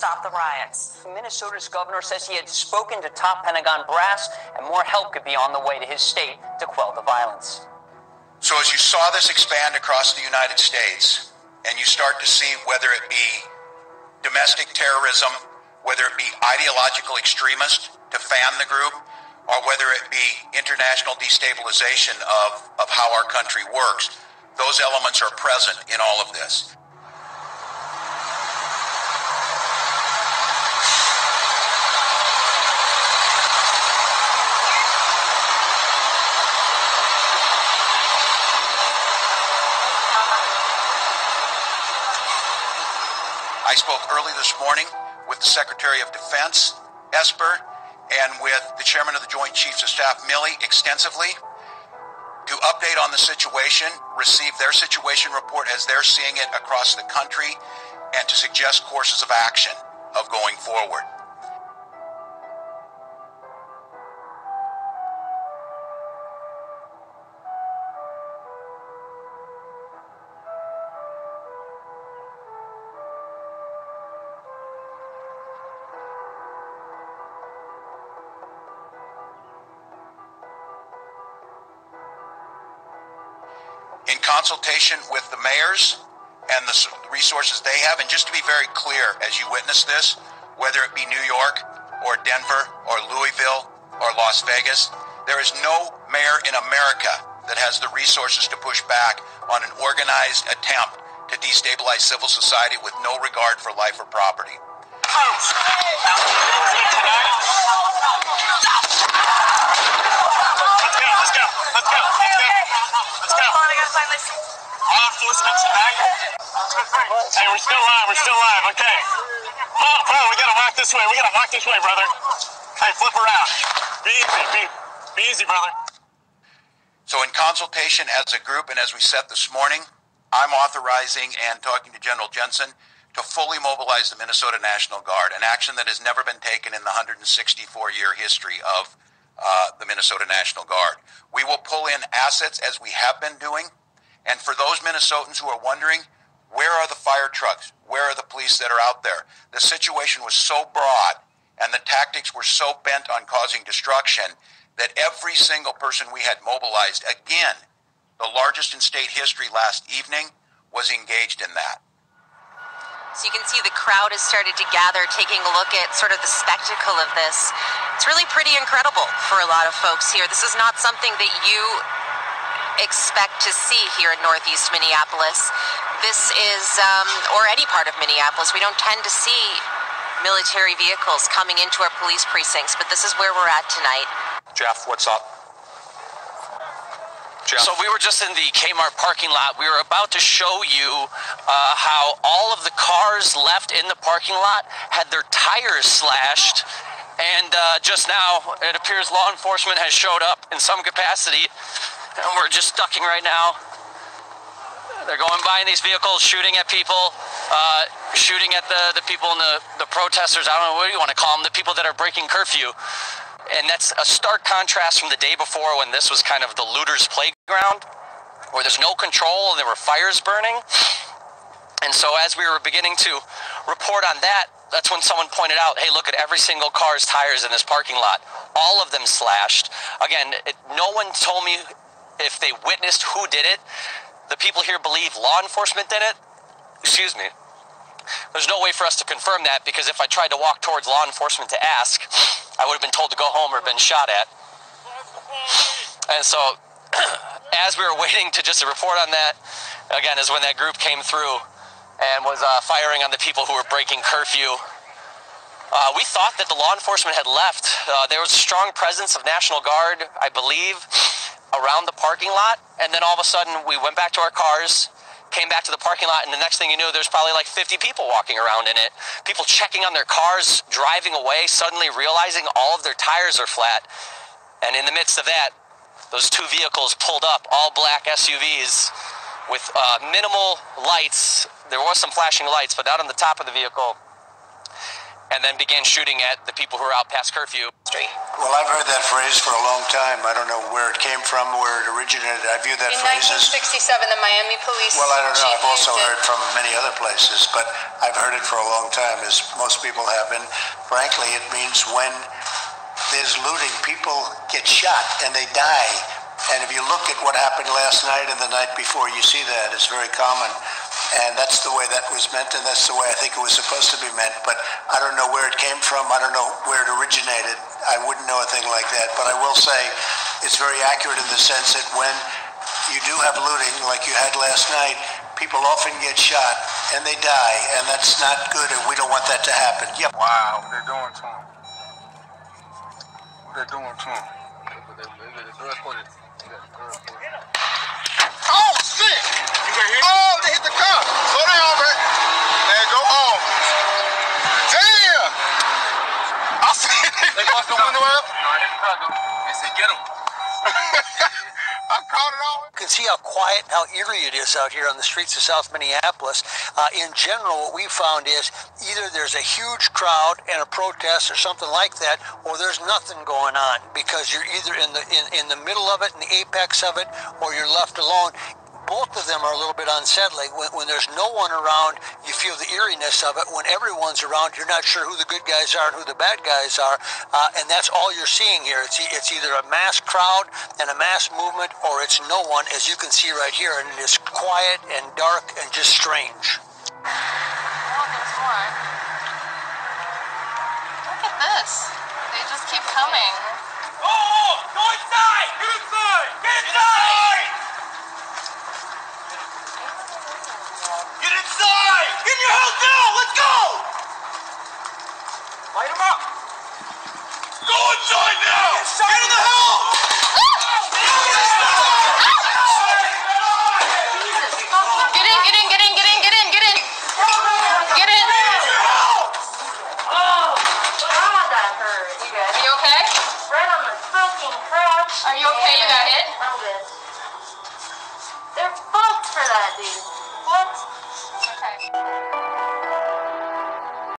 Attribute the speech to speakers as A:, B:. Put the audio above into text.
A: stop the riots. Minnesota's governor says he had spoken to top Pentagon brass and more help could be on the way to his state to quell the violence.
B: So as you saw this expand across the United States, and you start to see whether it be domestic terrorism, whether it be ideological extremists to fan the group, or whether it be international destabilization of how our country works, those elements are present in all of this. I spoke early this morning with the Secretary of Defense, Esper, and with the Chairman of the Joint Chiefs of Staff, Milley, extensively to update on the situation, receive their situation report as they're seeing it across the country, and to suggest courses of action of going forward. In consultation with the mayors and the resources they have, and just to be very clear as you witness this, whether it be New York or Denver or Louisville or Las Vegas, there is no mayor in America that has the resources to push back on an organized attempt to destabilize civil society with no regard for life or property.
C: Hey, we're still live, okay. Oh, we gotta walk this way, brother. Hey, flip around. Be easy, brother.
B: So in consultation as a group and as we said this morning, I'm authorizing and talking to General Jensen to fully mobilize the Minnesota National Guard, an action that has never been taken in the 164-year history of the Minnesota National Guard. We will pull in assets as we have been doing, and for those Minnesotans who are wondering, where are the fire trucks? Where are the police that are out there? The situation was so broad and the tactics were so bent on causing destruction that every single person we had mobilized, again, the largest in state history last evening, was engaged in that.
D: So you can see the crowd has started to gather, taking a look at sort of the spectacle of this. It's really pretty incredible for a lot of folks here. This is not something that you expect to see here in Northeast Minneapolis. This is, or any part of Minneapolis, we don't tend to see military vehicles coming into our police precincts, but this is where we're at tonight.
E: Jeff, what's up? Jeff.
F: So we were just in the Kmart parking lot. We were about to show you how all of the cars left in the parking lot had their tires slashed. And just now, it appears law enforcement has showed up in some capacity, and we're just ducking right now. They're going by in these vehicles, shooting at people, shooting at the people in the protesters. I don't know what you want to call them, the people that are breaking curfew. And that's a stark contrast from the day before when this was kind of the looters' playground, where there's no control and there were fires burning. And so as we were beginning to report on that, that's when someone pointed out, hey, look at every single car's tires in this parking lot. All of them slashed. Again, no one told me if they witnessed who did it. The people here believe law enforcement did it. Excuse me. There's no way for us to confirm that, because if I tried to walk towards law enforcement to ask, I would have been told to go home or been shot at. And so as we were waiting to just report on that, again, is when that group came through and was firing on the people who were breaking curfew. We thought that the law enforcement had left. There was a strong presence of National Guard, I believe, around the parking lot, and then all of a sudden we went back to our cars, came back to the parking lot, and the next thing you knew, there's probably like 50 people walking around in it. People checking on their cars, driving away, suddenly realizing all of their tires are flat. And in the midst of that, those two vehicles pulled up, all black SUVs with minimal lights. There was some flashing lights, but not on the top of the vehicle. and then began shooting at the people who were out past curfew.
E: Well, I've heard that phrase for a long time. I don't know where it came from, where it originated. I view that phrase as...
G: In 1967, the Miami police...
E: Well, I don't know. I've also heard from many other places, but I've heard it for a long time, as most people have. And frankly, it means when there's looting, people get shot and they die. And if you look at what happened last night and the night before, you see that. It's very common. And that's the way that was meant, and that's the way I think it was supposed to be meant. But I don't know where it came from. I don't know where it originated. I wouldn't know a thing like that. But I will say it's very accurate in the sense that when you do have looting, like you had last night, people often get shot and they die, and that's not good, and we don't want that to happen. Yep.
H: Wow, what they're doing to him. What they're doing to him. Oh, shit! Oh, they hit the car. Slow down, man. Man, go home. Damn! I see they bust the window up. No, I hit the car, though. They said, get him. I caught it all.
I: You can see how quiet and how eerie it is out here on the streets of South Minneapolis. In general, what we found is either there's a huge crowd and a protest or something like that, or there's nothing going on, because you're either in the middle of it, in the apex of it, or you're left alone. Both of them are a little bit unsettling. When there's no one around, you feel the eeriness of it. When everyone's around, you're not sure who the good guys are and who the bad guys are, and that's all you're seeing here. It's either a mass crowd and a mass movement, or it's no one, as you can see right here, and it is quiet and dark and just strange.
G: Oh, there's more. Look at this. They just keep coming.
C: Oh, go inside! Get inside! Get inside! Get inside! Get in your house now! Let's go! Light him up! Go inside now! Get in the house!
G: Get in, get in, get in, get in, get in, get in. Get in.
D: Oh, God, that hurt, you guys.